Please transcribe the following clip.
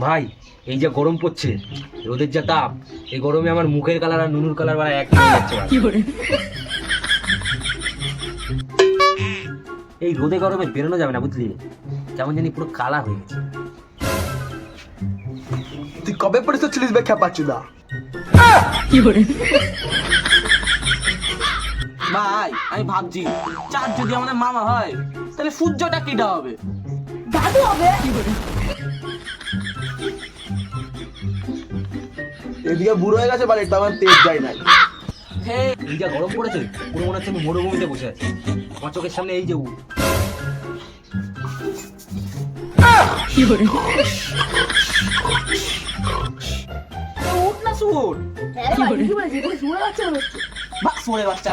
ভাই এই যে গরম পড়ছে, রোদের যা তাপ, এই গরমে আমার মুখের কালার আর নুনুর কালার এক হয়ে যাচ্ছে ভাই। এই রোদে গরমে বেরোনো যাবে না বুঝলি, কেমন জানি পুরো কালা হয়ে গেছে। তুই কবে পড়েছিস বে খেপাচুদা? ভাই আমি ভাবছি চাঁদ যদি আমাদের মামা হয় তাহলে সূর্যটা কিটা হবে? দাদু হবে। এদিকে বুড়ো হয়ে গেছে বাড়ির, তেমন তেজ যায় নাই। এই যা গরম পড়েছে, পুরো মনে হচ্ছে আমি মরুভূমিতে বসে আছি। আমার চোখের সামনে এই যে উঠ না সুর, হ্যাঁ রে ভাই, কি বলেছিস? এগুলো শুনে যাচ্ছে না হচ্ছে। বা সুরের বাচ্চা।